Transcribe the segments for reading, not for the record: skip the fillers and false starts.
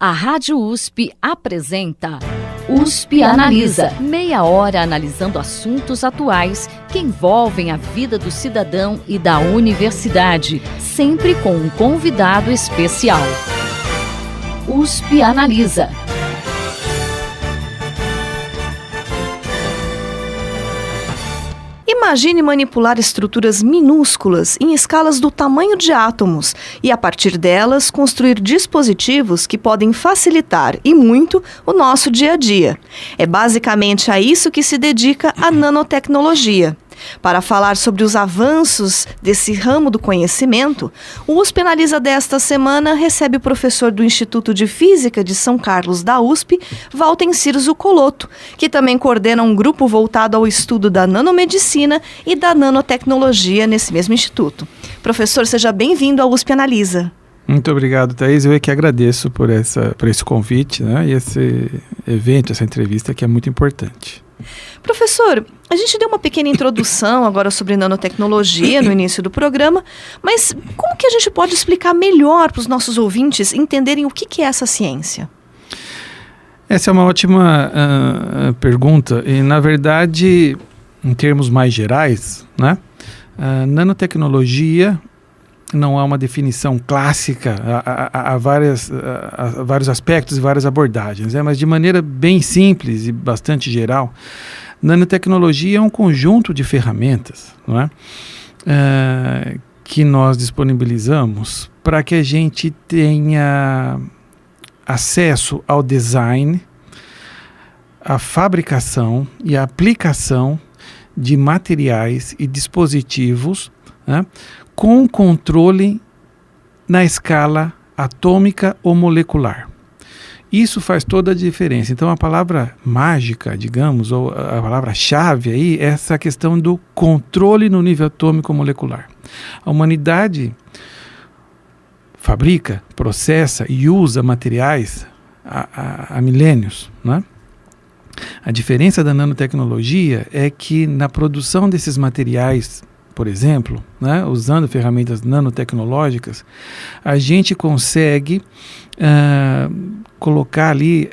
A Rádio USP apresenta USP Analisa. Meia hora analisando assuntos atuais que envolvem a vida do cidadão e da universidade, sempre com um convidado especial. USP Analisa. Imagine manipular estruturas minúsculas em escalas do tamanho de átomos e, a partir delas, construir dispositivos que podem facilitar, e muito, o nosso dia a dia. É basicamente a isso que se dedica a nanotecnologia. Para falar sobre os avanços desse ramo do conhecimento, o USP Analisa desta semana recebe o professor do Instituto de Física de São Carlos da USP, Waltencir Zucolotto, que também coordena um grupo voltado ao estudo da nanomedicina e da nanotecnologia nesse mesmo instituto. Professor, seja bem-vindo ao USP Analisa. Muito obrigado, Thaís. Eu é que agradeço por esse convite, né? E esse evento, essa entrevista que é muito importante. Professor, a gente deu uma pequena introdução agora sobre nanotecnologia no início do programa, mas como que a gente pode explicar melhor para os nossos ouvintes entenderem o que é essa ciência? Essa é uma ótima pergunta e, na verdade, em termos mais gerais, né? A nanotecnologia não há uma definição clássica, há vários aspectos e várias abordagens, né? Mas de maneira bem simples e bastante geral, nanotecnologia é um conjunto de ferramentas, não é? Que nós disponibilizamos para que a gente tenha acesso ao design, à fabricação e à aplicação de materiais e dispositivos, né, com controle na escala atômica ou molecular. Isso faz toda a diferença. Então, a palavra mágica, digamos, ou a palavra-chave aí, é essa questão do controle no nível atômico ou molecular. A humanidade fabrica, processa e usa materiais há milênios, né? A diferença da nanotecnologia é que na produção desses materiais, por exemplo, né, usando ferramentas nanotecnológicas, a gente consegue colocar ali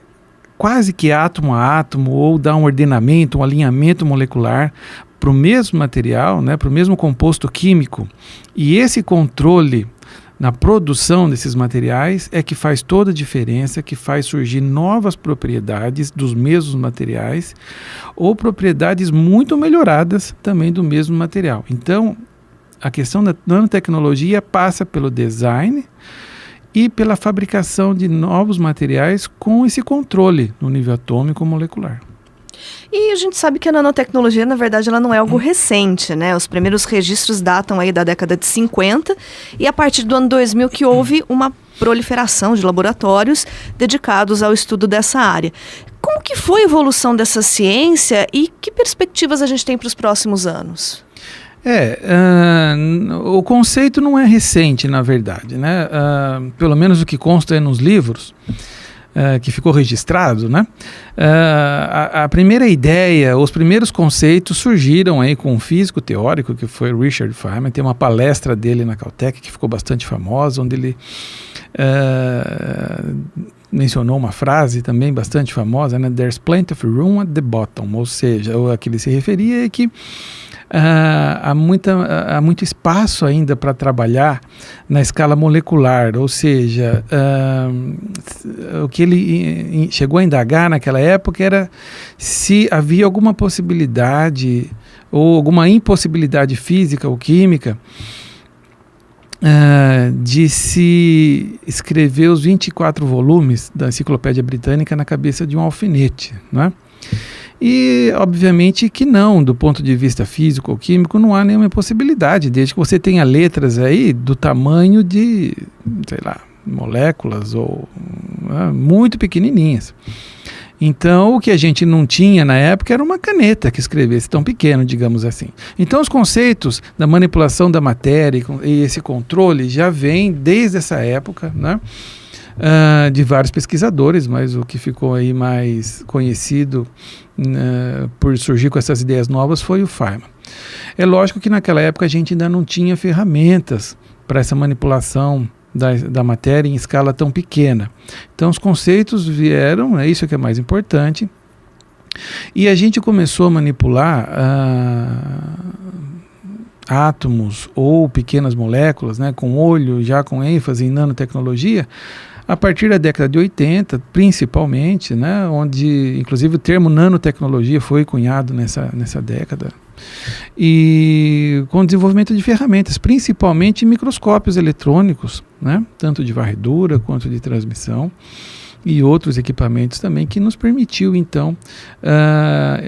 quase que átomo a átomo ou dar um ordenamento, um alinhamento molecular para o mesmo material, né, para o mesmo composto químico. E esse controle na produção desses materiais é que faz toda a diferença, que faz surgir novas propriedades dos mesmos materiais ou propriedades muito melhoradas também do mesmo material. Então, a questão da nanotecnologia passa pelo design e pela fabricação de novos materiais com esse controle no nível atômico ou molecular. E a gente sabe que a nanotecnologia, na verdade, ela não é algo recente, né? Os primeiros registros datam aí da década de 50 e a partir do ano 2000 que houve uma proliferação de laboratórios dedicados ao estudo dessa área. Como que foi a evolução dessa ciência e que perspectivas a gente tem para os próximos anos? O conceito não é recente, na verdade, né? Pelo menos o que consta é nos livros, que ficou registrado, né? A primeira ideia, os primeiros conceitos surgiram aí com um físico teórico que foi Richard Feynman. Tem uma palestra dele na Caltech que ficou bastante famosa, onde ele mencionou uma frase também bastante famosa, né? There's plenty of room at the bottom, ou seja, a que ele se referia é que há muito espaço ainda para trabalhar na escala molecular, ou seja, o que ele chegou a indagar naquela época era se havia alguma possibilidade ou alguma impossibilidade física ou química de se escrever os 24 volumes da Enciclopédia Britânica na cabeça de um alfinete, né? E, obviamente, que não, do ponto de vista físico ou químico, não há nenhuma possibilidade, desde que você tenha letras aí do tamanho de, sei lá, moléculas ou muito pequenininhas. Então, o que a gente não tinha na época era uma caneta que escrevesse tão pequeno, digamos assim. Então, os conceitos da manipulação da matéria e esse controle já vêm desde essa época, né? De vários pesquisadores, mas o que ficou aí mais conhecido por surgir com essas ideias novas foi o Feynman. É lógico que naquela época a gente ainda não tinha ferramentas para essa manipulação da matéria em escala tão pequena. Então os conceitos vieram, é isso que é mais importante, e a gente começou a manipular átomos ou pequenas moléculas, né, com olho, já com ênfase em nanotecnologia, a partir da década de 80, principalmente, né, onde inclusive o termo nanotecnologia foi cunhado nessa década, e com o desenvolvimento de ferramentas, principalmente microscópios eletrônicos, né, tanto de varredura quanto de transmissão, e outros equipamentos também, que nos permitiu, então,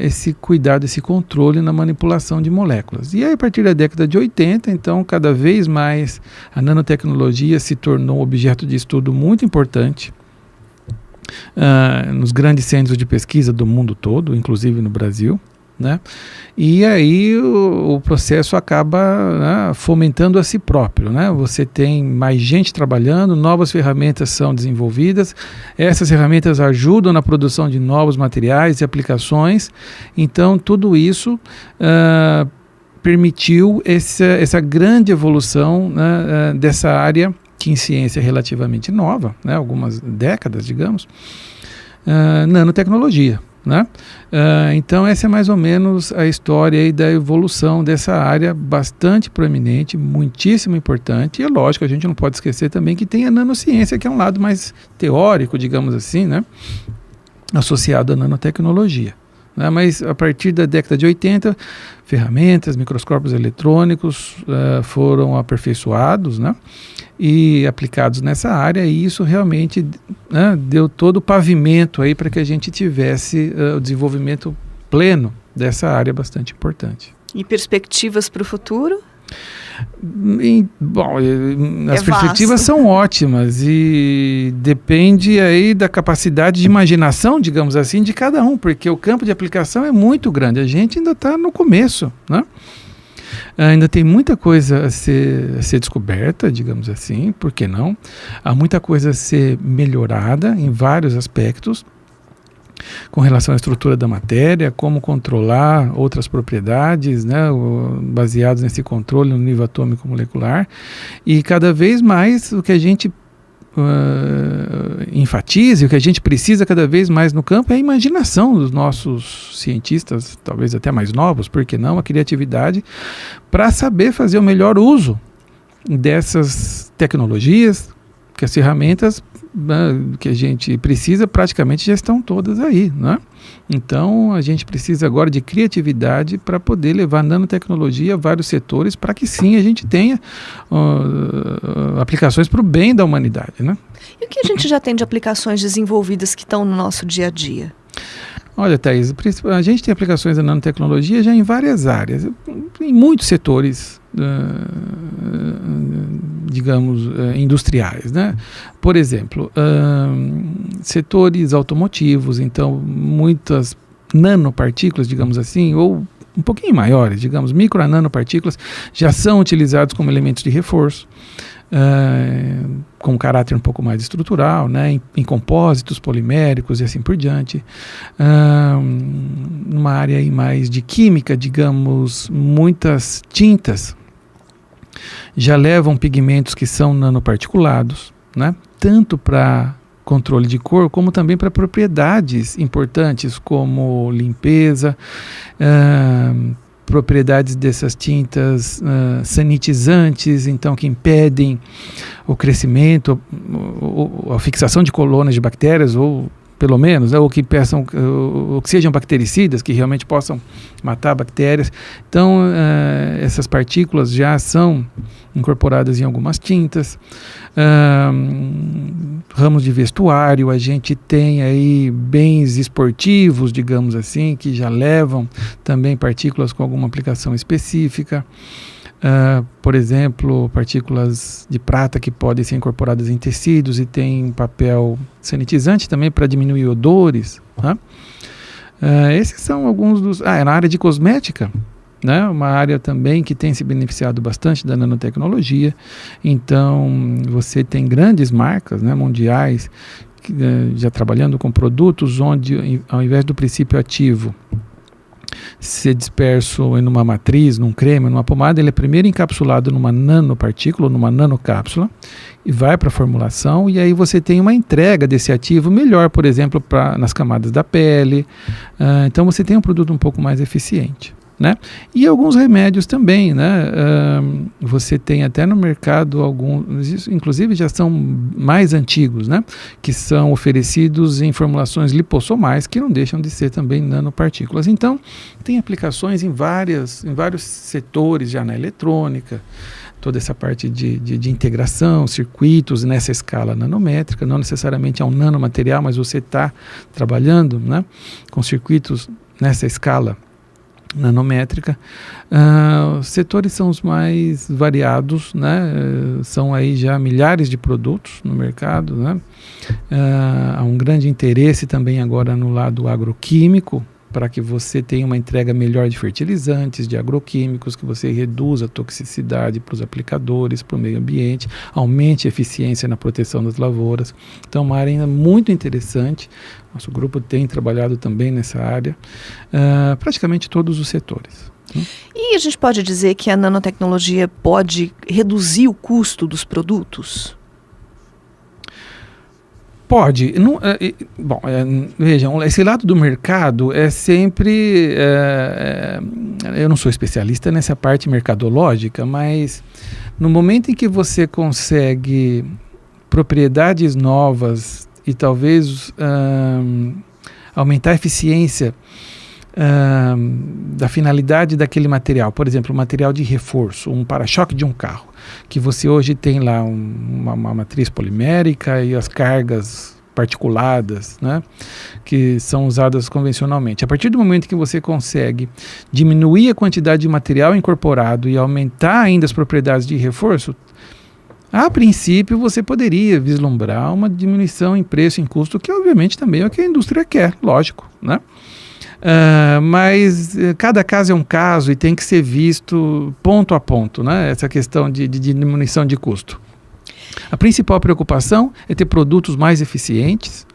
esse cuidado, esse controle na manipulação de moléculas. E aí, a partir da década de 80, então, cada vez mais a nanotecnologia se tornou um objeto de estudo muito importante nos grandes centros de pesquisa do mundo todo, inclusive no Brasil, né? E aí o processo acaba, né, fomentando a si próprio, né? Você tem mais gente trabalhando, novas ferramentas são desenvolvidas, essas ferramentas ajudam na produção de novos materiais e aplicações, então tudo isso permitiu essa grande evolução, né, dessa área que em ciência é relativamente nova, né, algumas décadas, digamos, nanotecnologia. Né? Então essa é mais ou menos a história aí da evolução dessa área bastante proeminente, muitíssimo importante, e é lógico, a gente não pode esquecer também que tem a nanociência, que é um lado mais teórico, digamos assim, né? Associado à nanotecnologia. Né? Mas a partir da década de 80, ferramentas, microscópios eletrônicos foram aperfeiçoados, né? E aplicados nessa área, e isso realmente, né, deu todo o pavimento aí para que a gente tivesse o desenvolvimento pleno dessa área bastante importante. E perspectivas para o futuro? Bom, as perspectivas são ótimas e depende aí da capacidade de imaginação, digamos assim, de cada um, porque o campo de aplicação é muito grande, a gente ainda está no começo, né? Ainda tem muita coisa a ser descoberta, digamos assim, por que não? Há muita coisa a ser melhorada em vários aspectos, com relação à estrutura da matéria, como controlar outras propriedades, né, baseados nesse controle no nível atômico molecular, e cada vez mais o que a gente enfatiza, o que a gente precisa cada vez mais no campo é a imaginação dos nossos cientistas, talvez até mais novos, por que não, a criatividade, para saber fazer o melhor uso dessas tecnologias, que as ferramentas que a gente precisa praticamente já estão todas aí, né? Então a gente precisa agora de criatividade para poder levar nanotecnologia a vários setores, para que sim a gente tenha aplicações para o bem da humanidade, né? E o que a gente já tem de aplicações desenvolvidas que estão no nosso dia a dia? Olha, Thaís, a gente tem aplicações da nanotecnologia já em várias áreas, em muitos setores, digamos, industriais, né? Por exemplo, setores automotivos, então muitas nanopartículas, digamos assim, ou um pouquinho maiores, digamos, micro a nanopartículas, já são utilizados como elementos de reforço, com um caráter um pouco mais estrutural, né, em compósitos poliméricos e assim por diante. Numa área aí mais de química, digamos, muitas tintas já levam pigmentos que são nanoparticulados, né, tanto para controle de cor, como também para propriedades importantes como limpeza, propriedades dessas tintas sanitizantes, então que impedem o crescimento, a fixação de colônias de bactérias, ou pelo menos, ou que sejam bactericidas, que realmente possam matar bactérias. Então, essas partículas já são incorporadas em algumas tintas. Ramos de vestuário, a gente tem aí bens esportivos, digamos assim, que já levam também partículas com alguma aplicação específica. Por exemplo, partículas de prata que podem ser incorporadas em tecidos e têm um papel sanitizante também para diminuir odores, né? Esses são alguns dos... na área de cosmética, né? Uma área também que tem se beneficiado bastante da nanotecnologia. Então, você tem grandes marcas, né, mundiais, já trabalhando com produtos onde, ao invés do princípio ativo ser disperso em uma matriz, num creme, numa pomada, ele é primeiro encapsulado numa nanopartícula, numa nanocápsula, e vai para a formulação, e aí você tem uma entrega desse ativo melhor, por exemplo, nas camadas da pele. Então você tem um produto um pouco mais eficiente, né? E alguns remédios também, né? Você tem até no mercado alguns, inclusive já são mais antigos, né? Que são oferecidos em formulações lipossomais, que não deixam de ser também nanopartículas. Então, tem aplicações em vários setores, já na eletrônica, toda essa parte de integração, circuitos nessa escala nanométrica, não necessariamente é um nanomaterial, mas você está trabalhando, né, com circuitos nessa escala nanométrica. Os setores são os mais variados, né? São aí já milhares de produtos no mercado, né? Há um grande interesse também agora no lado agroquímico, para que você tenha uma entrega melhor de fertilizantes, de agroquímicos, que você reduza a toxicidade para os aplicadores, para o meio ambiente, aumente a eficiência na proteção das lavouras. Então, uma área ainda muito interessante. Nosso grupo tem trabalhado também nessa área, praticamente todos os setores. E a gente pode dizer que a nanotecnologia pode reduzir o custo dos produtos? Pode. Vejam, esse lado do mercado é sempre... eu não sou especialista nessa parte mercadológica, mas no momento em que você consegue propriedades novas e talvez aumentar a eficiência da finalidade daquele material, por exemplo, um material de reforço, um para-choque de um carro, que você hoje tem lá uma matriz polimérica e as cargas particuladas, né, que são usadas convencionalmente. A partir do momento que você consegue diminuir a quantidade de material incorporado e aumentar ainda as propriedades de reforço, a princípio você poderia vislumbrar uma diminuição em preço, em custo, que obviamente também é o que a indústria quer, lógico, né? Mas cada caso é um caso e tem que ser visto ponto a ponto, né? Essa questão de diminuição de custo. A principal preocupação é ter produtos mais eficientes,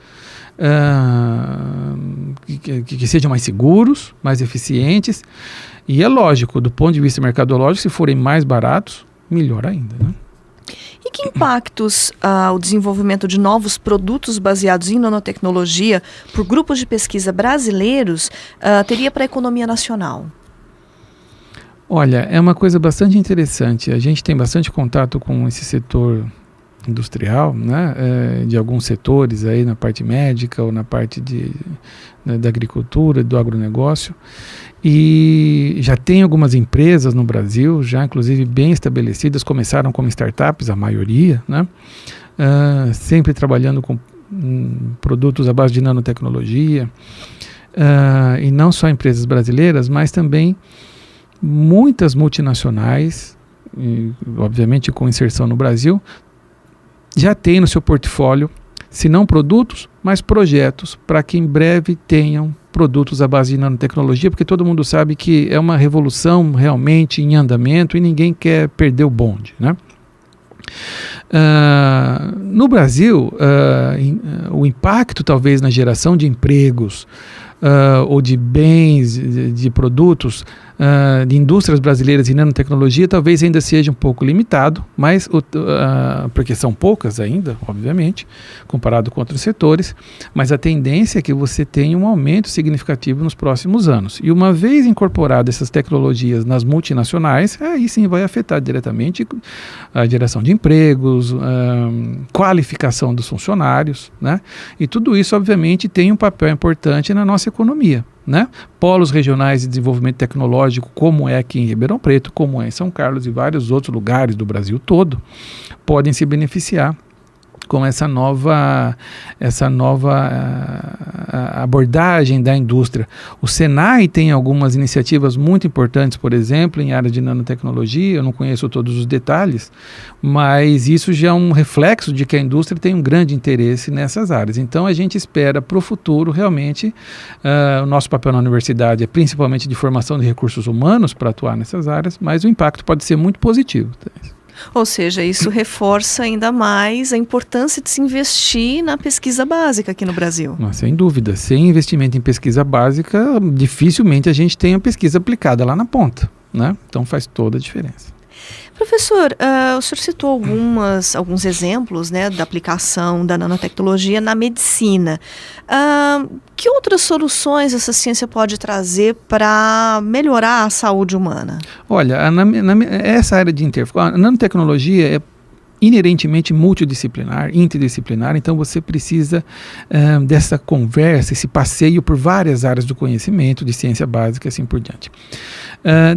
que sejam mais seguros, mais eficientes, e é lógico, do ponto de vista mercadológico, se forem mais baratos, melhor ainda, né? E que impactos o desenvolvimento de novos produtos baseados em nanotecnologia por grupos de pesquisa brasileiros teria para a economia nacional? Olha, é uma coisa bastante interessante. A gente tem bastante contato com esse setor industrial, né, de alguns setores aí na parte médica ou na parte da agricultura, do agronegócio. E já tem algumas empresas no Brasil, já inclusive bem estabelecidas, começaram como startups, a maioria, né? Sempre trabalhando com produtos à base de nanotecnologia, e não só empresas brasileiras, mas também muitas multinacionais, e, obviamente com inserção no Brasil, já tem no seu portfólio, se não produtos, mas projetos, para que em breve tenham produtos à base de nanotecnologia, porque todo mundo sabe que é uma revolução realmente em andamento e ninguém quer perder o bonde, né? No Brasil, o impacto talvez na geração de empregos ou de bens, de produtos, de indústrias brasileiras em nanotecnologia talvez ainda seja um pouco limitado, mas porque são poucas ainda, obviamente, comparado com outros setores, mas a tendência é que você tenha um aumento significativo nos próximos anos. E uma vez incorporadas essas tecnologias nas multinacionais, aí sim vai afetar diretamente a geração de empregos, qualificação dos funcionários, né? E tudo isso, obviamente, tem um papel importante na nossa economia, né? Polos regionais de desenvolvimento tecnológico, como é aqui em Ribeirão Preto, como é em São Carlos e vários outros lugares do Brasil todo, podem se beneficiar com essa nova abordagem da indústria. O Senai tem algumas iniciativas muito importantes, por exemplo, em área de nanotecnologia. Eu não conheço todos os detalhes, mas isso já é um reflexo de que a indústria tem um grande interesse nessas áreas. Então, a gente espera para o futuro, realmente, o nosso papel na universidade é principalmente de formação de recursos humanos para atuar nessas áreas, mas o impacto pode ser muito positivo. Ou seja, isso reforça ainda mais a importância de se investir na pesquisa básica aqui no Brasil. Sem dúvida. Sem investimento em pesquisa básica, dificilmente a gente tem a pesquisa aplicada lá na ponta, né? Então faz toda a diferença. Professor, o senhor citou alguns exemplos, né, da aplicação da nanotecnologia na medicina. Que outras soluções essa ciência pode trazer para melhorar a saúde humana? Olha, essa área de a nanotecnologia é inerentemente multidisciplinar, interdisciplinar, então você precisa dessa conversa, esse passeio por várias áreas do conhecimento, de ciência básica e assim por diante.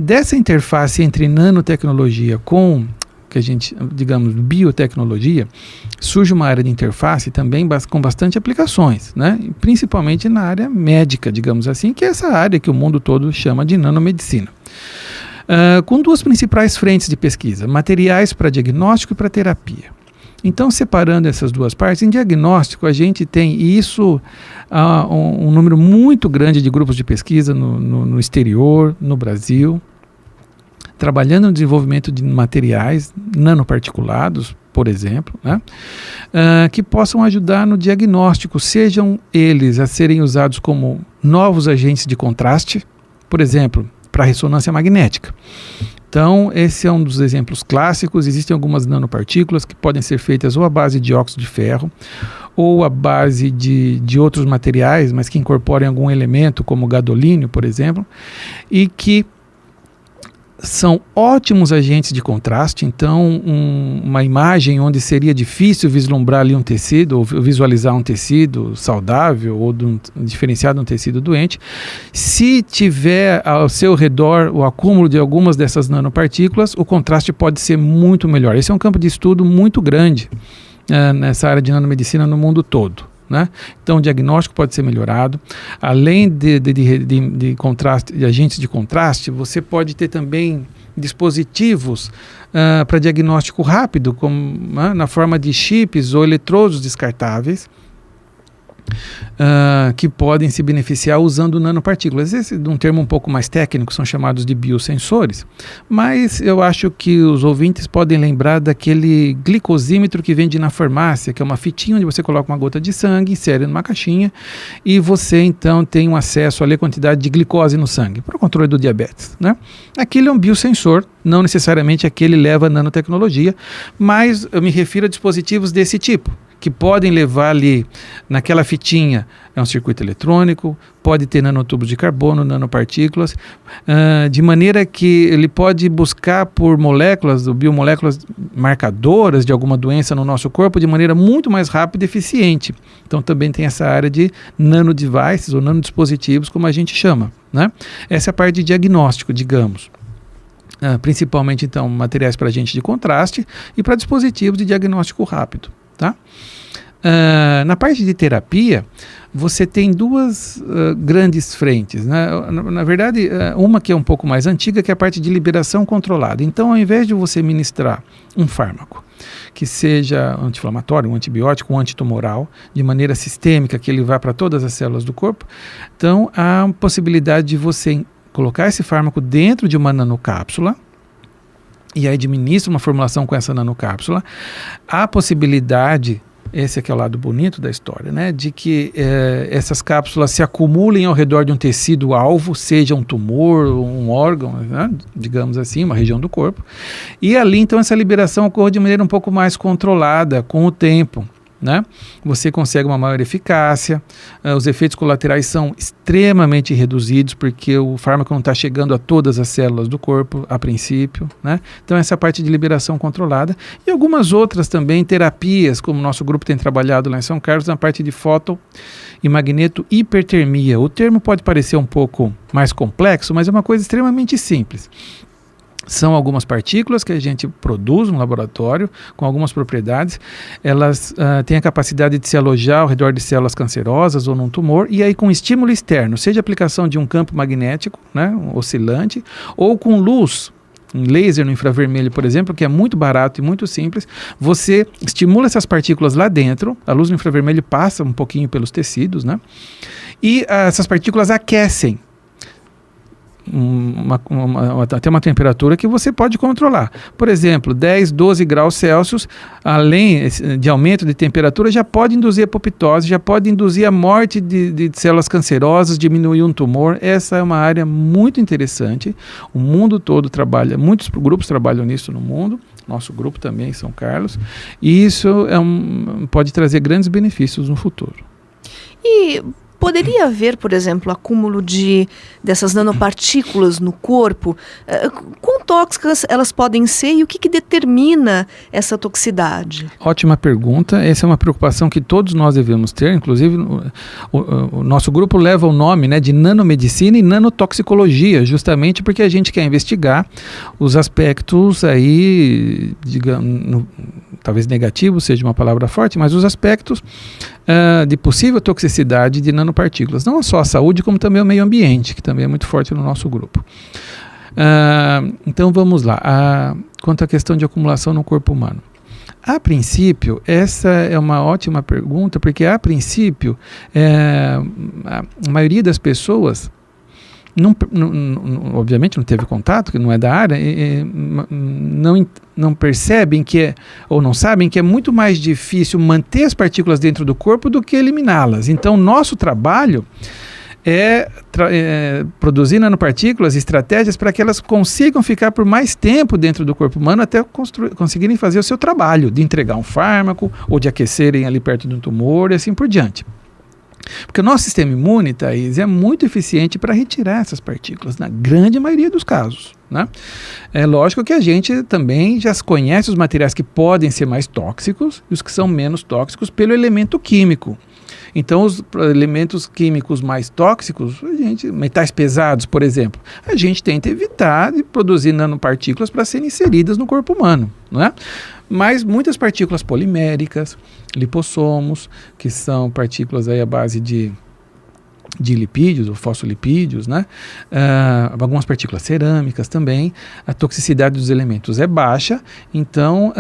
Dessa interface entre nanotecnologia com, que a gente, digamos, biotecnologia, surge uma área de interface também com bastante aplicações, né? Principalmente na área médica, digamos assim, que é essa área que o mundo todo chama de nanomedicina. Com duas principais frentes de pesquisa, materiais para diagnóstico e para terapia. Então, separando essas duas partes, em diagnóstico a gente tem, e isso, um número muito grande de grupos de pesquisa no exterior, no Brasil, trabalhando no desenvolvimento de materiais nanoparticulados, por exemplo, né, que possam ajudar no diagnóstico, sejam eles a serem usados como novos agentes de contraste, por exemplo, para ressonância magnética. Então, esse é um dos exemplos clássicos. Existem algumas nanopartículas que podem ser feitas ou à base de óxido de ferro ou à base de outros materiais, mas que incorporem algum elemento, como gadolínio, por exemplo, e que são ótimos agentes de contraste. Então, uma imagem onde seria difícil vislumbrar ali um tecido, ou visualizar um tecido saudável, ou diferenciado de um tecido doente, se tiver ao seu redor o acúmulo de algumas dessas nanopartículas, o contraste pode ser muito melhor. Esse é um campo de estudo muito grande nessa área de nanomedicina no mundo todo, né? Então o diagnóstico pode ser melhorado. Além de contraste, de agentes de contraste, você pode ter também dispositivos para diagnóstico rápido, como na forma de chips ou eletrodos descartáveis, que podem se beneficiar usando nanopartículas. Esse é um termo um pouco mais técnico, são chamados de biosensores, mas eu acho que os ouvintes podem lembrar daquele glicosímetro que vende na farmácia, que é uma fitinha onde você coloca uma gota de sangue, insere numa caixinha e você então tem um acesso ali à quantidade de glicose no sangue, para o controle do diabetes, né? Aquilo é um biosensor, não necessariamente aquele leva a nanotecnologia, mas eu me refiro a dispositivos desse tipo, que podem levar ali naquela fitinha, é um circuito eletrônico, pode ter nanotubos de carbono, nanopartículas, de maneira que ele pode buscar por moléculas, ou biomoléculas marcadoras de alguma doença no nosso corpo de maneira muito mais rápida e eficiente. Então também tem essa área de nanodevices ou nanodispositivos, como a gente chama, né? Essa é a parte de diagnóstico, digamos. Principalmente então materiais para agentes de contraste e para dispositivos de diagnóstico rápido. Tá? Na parte de terapia, você tem duas grandes frentes, né? Na verdade, uma que é um pouco mais antiga, que é a parte de liberação controlada. Então, ao invés de você ministrar um fármaco que seja anti-inflamatório, um antibiótico, um antitumoral, de maneira sistêmica, que ele vá para todas as células do corpo, então há a possibilidade de você colocar esse fármaco dentro de uma nanocápsula, e aí administra uma formulação com essa nanocápsula. Há possibilidade, esse aqui é o lado bonito da história, né, de que essas cápsulas se acumulem ao redor de um tecido alvo, seja um tumor, um órgão, né, digamos assim, uma região do corpo, e ali então essa liberação ocorre de maneira um pouco mais controlada com o tempo, né? Você consegue uma maior eficácia, os efeitos colaterais são extremamente reduzidos, porque o fármaco não está chegando a todas as células do corpo a princípio, né? Então essa parte de liberação controlada, e algumas outras também terapias, como o nosso grupo tem trabalhado lá em São Carlos, na parte de fóton e magneto hipertermia. O termo pode parecer um pouco mais complexo, mas é uma coisa extremamente simples. São algumas partículas que a gente produz no laboratório, com algumas propriedades. Elas têm a capacidade de se alojar ao redor de células cancerosas ou num tumor, e aí com estímulo externo, seja aplicação de um campo magnético, né, um oscilante, ou com luz, um laser no infravermelho, por exemplo, que é muito barato e muito simples, você estimula essas partículas lá dentro, a luz no infravermelho passa um pouquinho pelos tecidos, né, e essas partículas aquecem até uma temperatura que você pode controlar. Por exemplo, 10, 12 graus Celsius, além de aumento de temperatura, já pode induzir apoptose, já pode induzir a morte de células cancerosas, diminuir um tumor. Essa é uma área muito interessante. O mundo todo trabalha, muitos grupos trabalham nisso no mundo. Nosso grupo também em São Carlos. E isso pode trazer grandes benefícios no futuro. E poderia haver, por exemplo, acúmulo dessas nanopartículas no corpo? Quão tóxicas elas podem ser e o que determina essa toxicidade? Ótima pergunta. Essa é uma preocupação que todos nós devemos ter. Inclusive, o nosso grupo leva o nome, né, de nanomedicina e nanotoxicologia, justamente porque a gente quer investigar os aspectos aí, digamos, talvez negativo seja uma palavra forte, mas os aspectos de possível toxicidade de nanopartículas, não só a saúde, como também o meio ambiente, que também é muito forte no nosso grupo. Então vamos lá, quanto à questão de acumulação no corpo humano. A princípio, essa é uma ótima pergunta, porque a princípio, a maioria das pessoas obviamente não teve contato, que não é da área, não percebem ou não sabem que é muito mais difícil manter as partículas dentro do corpo do que eliminá-las. Então, nosso trabalho é produzir nanopartículas, estratégias para que elas consigam ficar por mais tempo dentro do corpo humano até conseguirem fazer o seu trabalho, de entregar um fármaco ou de aquecerem ali perto de um tumor e assim por diante. Porque o nosso sistema imune, Thaís, é muito eficiente para retirar essas partículas, na grande maioria dos casos, né? É lógico que a gente também já conhece os materiais que podem ser mais tóxicos e os que são menos tóxicos pelo elemento químico. Então, os elementos químicos mais tóxicos, metais pesados, por exemplo, a gente tenta evitar de produzir nanopartículas para serem inseridas no corpo humano, não é? Mas muitas partículas poliméricas, lipossomos, que são partículas aí à base de lipídios ou fosfolipídios, né? Algumas partículas cerâmicas também. A toxicidade dos elementos é baixa, então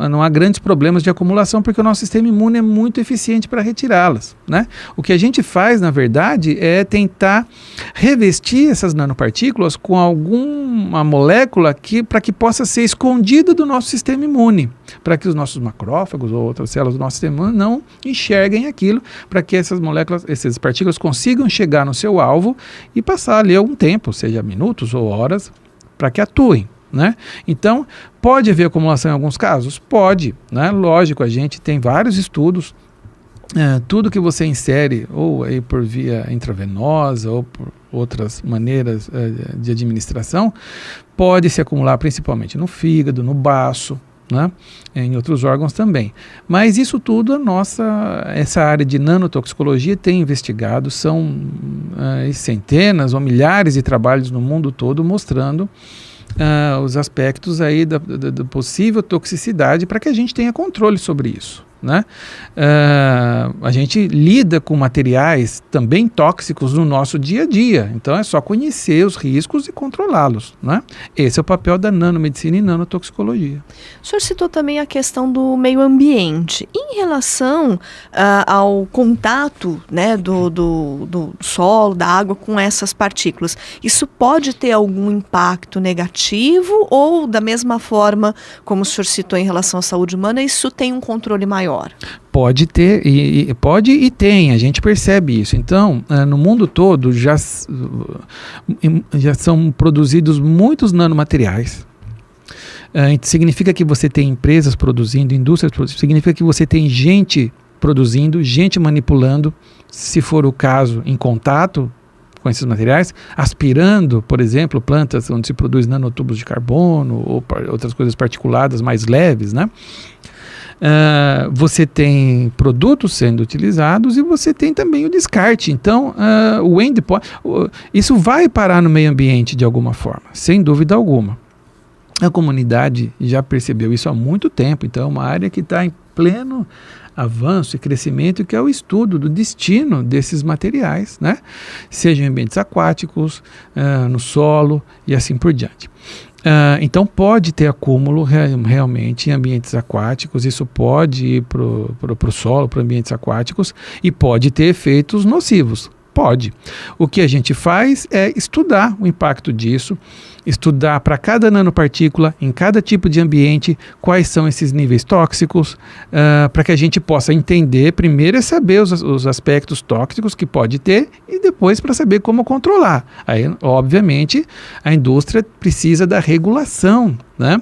não há grandes problemas de acumulação porque o nosso sistema imune é muito eficiente para retirá-las, né? O que a gente faz, na verdade, é tentar revestir essas nanopartículas com alguma molécula para que possa ser escondida do nosso sistema imune, para que os nossos macrófagos ou outras células do nosso sistema imune não enxerguem aquilo, para que essas partículas consigam chegar no seu alvo e passar ali algum tempo, seja minutos ou horas, para que atuem, né? Então, pode haver acumulação em alguns casos? Pode, né? Lógico, a gente tem vários estudos, tudo que você insere, ou aí por via intravenosa, ou por outras maneiras de administração, pode se acumular principalmente no fígado, no baço, né? Em outros órgãos também. Mas isso tudo, essa área de nanotoxicologia tem investigado, são centenas ou milhares de trabalhos no mundo todo mostrando os aspectos aí da possível toxicidade para que a gente tenha controle sobre isso, né? A gente lida com materiais também tóxicos no nosso dia a dia, então é só conhecer os riscos e controlá-los, né? Esse é o papel da nanomedicina e nanotoxicologia. O senhor citou também a questão do meio ambiente. Em relação ao contato, né, do solo, da água com essas partículas, isso pode ter algum impacto negativo ou, da mesma forma como o senhor citou em relação à saúde humana, isso tem um controle maior? Pode ter, pode e tem, a gente percebe isso. Então, no mundo todo já são produzidos muitos nanomateriais. Significa que você tem empresas produzindo, indústrias produzindo, significa que você tem gente produzindo, gente manipulando, se for o caso, em contato com esses materiais, aspirando, por exemplo, plantas onde se produz nanotubos de carbono ou outras coisas particuladas mais leves, né? Você tem produtos sendo utilizados e você tem também o descarte. Então, isso vai parar no meio ambiente de alguma forma, sem dúvida alguma. A comunidade já percebeu isso há muito tempo, então é uma área que está em pleno avanço e crescimento, que é o estudo do destino desses materiais, né? Seja em ambientes aquáticos, no solo e assim por diante. Então pode ter acúmulo realmente em ambientes aquáticos, isso pode ir para o solo, para ambientes aquáticos, e pode ter efeitos nocivos. Pode. O que a gente faz é estudar o impacto disso, estudar para cada nanopartícula, em cada tipo de ambiente, quais são esses níveis tóxicos, para que a gente possa entender, primeiro é saber os aspectos tóxicos que pode ter e depois para saber como controlar. Aí, obviamente, a indústria precisa da regulação, né?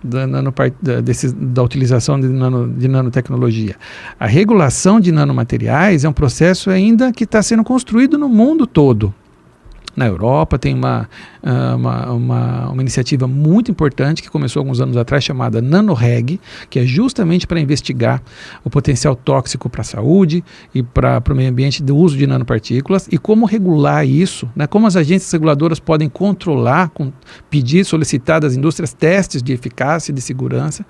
Da utilização de nanotecnologia. A regulação de nanomateriais é um processo ainda que está sendo construído no mundo todo. Na Europa tem uma iniciativa muito importante que começou alguns anos atrás, chamada NanoReg, que é justamente para investigar o potencial tóxico para a saúde e para o meio ambiente do uso de nanopartículas e como regular isso, né? Como as agências reguladoras podem controlar, pedir, solicitar das indústrias testes de eficácia e de segurança.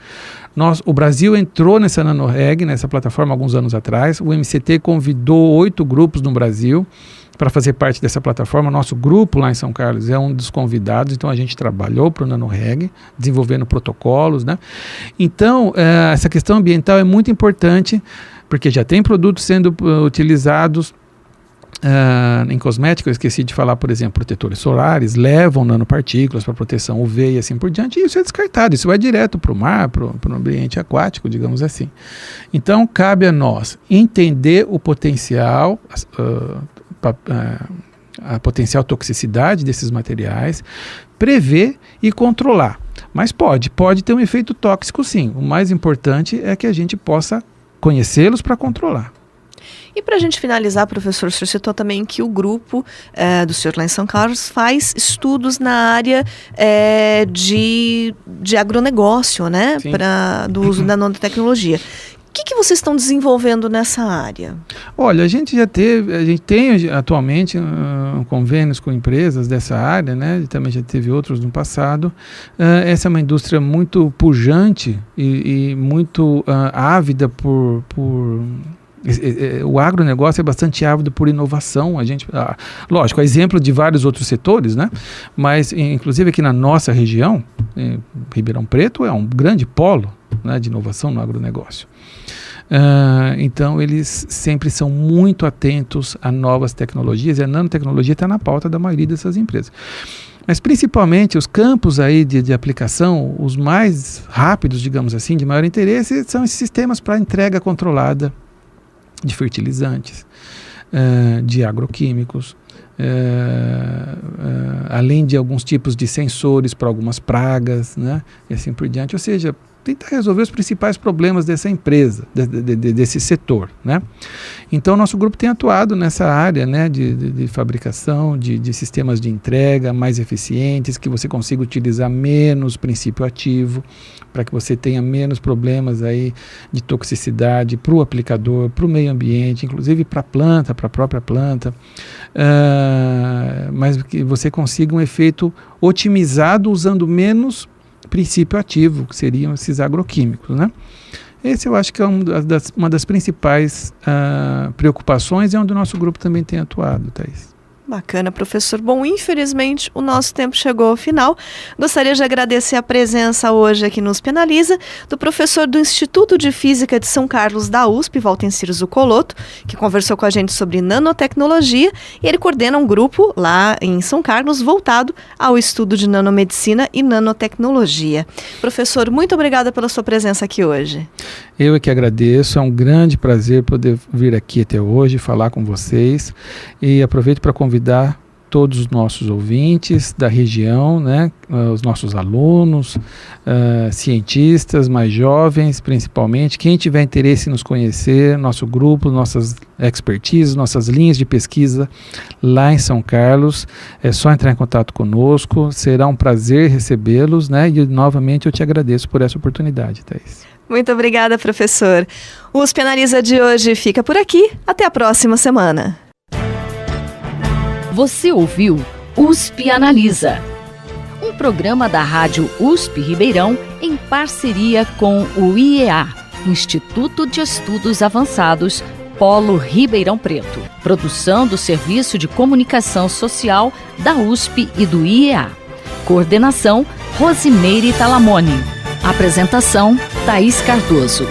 O Brasil entrou nessa NanoReg, nessa plataforma, alguns anos atrás. O MCT convidou 8 grupos no Brasil para fazer parte dessa plataforma. Nosso grupo lá em São Carlos é um dos convidados, então a gente trabalhou para o NanoReg, desenvolvendo protocolos, né? Então, essa questão ambiental é muito importante, porque já tem produtos sendo utilizados em cosméticos. Eu esqueci de falar, por exemplo, protetores solares levam nanopartículas para proteção UV e assim por diante, e isso é descartado, isso vai direto para o mar, para o ambiente aquático, digamos assim. Então, cabe a nós entender o potencial, a potencial toxicidade desses materiais, prever e controlar. Mas pode ter um efeito tóxico, sim. O mais importante é que a gente possa conhecê-los para controlar. E para a gente finalizar, professor, o senhor citou também que o grupo do senhor lá em São Carlos faz estudos na área de agronegócio, né? Do uso da nanotecnologia. O que vocês estão desenvolvendo nessa área? Olha, a gente tem atualmente convênios com empresas dessa área, né? Também já teve outros no passado. Essa é uma indústria muito pujante e muito ávida por o agronegócio é bastante ávido por inovação. Lógico, é exemplo de vários outros setores, né? Mas, inclusive, aqui na nossa região, Ribeirão Preto é um grande polo, né, de inovação no agronegócio. Então, eles sempre são muito atentos a novas tecnologias, e a nanotecnologia está na pauta da maioria dessas empresas. Mas, principalmente, os campos aí de aplicação, os mais rápidos, digamos assim, de maior interesse, são esses sistemas para entrega controlada de fertilizantes, de agroquímicos, além de alguns tipos de sensores para algumas pragas, né, e assim por diante. Ou seja, tentar resolver os principais problemas dessa empresa, desse setor, né? Então, nosso grupo tem atuado nessa área, né, de fabricação de sistemas de entrega mais eficientes, que você consiga utilizar menos princípio ativo, para que você tenha menos problemas aí de toxicidade para o aplicador, para o meio ambiente, inclusive para a planta, para a própria planta, mas que você consiga um efeito otimizado usando menos princípio ativo, que seriam esses agroquímicos, né? Esse eu acho que é uma das principais preocupações e é onde o nosso grupo também tem atuado, Thaís. Bacana, professor. Bom, infelizmente o nosso tempo chegou ao final. Gostaria de agradecer a presença hoje aqui no USP Analisa do professor do Instituto de Física de São Carlos da USP, Waltencir Zuccolotto, que conversou com a gente sobre nanotecnologia, e ele coordena um grupo lá em São Carlos voltado ao estudo de nanomedicina e nanotecnologia. Professor, muito obrigada pela sua presença aqui hoje. Eu é que agradeço, é um grande prazer poder vir aqui até hoje, falar com vocês, e aproveito para convidar todos os nossos ouvintes da região, né, os nossos alunos, cientistas mais jovens, principalmente, quem tiver interesse em nos conhecer, nosso grupo, nossas expertises, nossas linhas de pesquisa lá em São Carlos, é só entrar em contato conosco, será um prazer recebê-los, né, e novamente eu te agradeço por essa oportunidade, Thaís. Muito obrigada, professor. O USP Analisa de hoje fica por aqui. Até a próxima semana. Você ouviu USP Analisa, um programa da Rádio USP Ribeirão em parceria com o IEA, Instituto de Estudos Avançados, Polo Ribeirão Preto. Produção do Serviço de Comunicação Social da USP e do IEA. Coordenação, Rosimeire Talamone. Apresentação, Thaís Cardoso.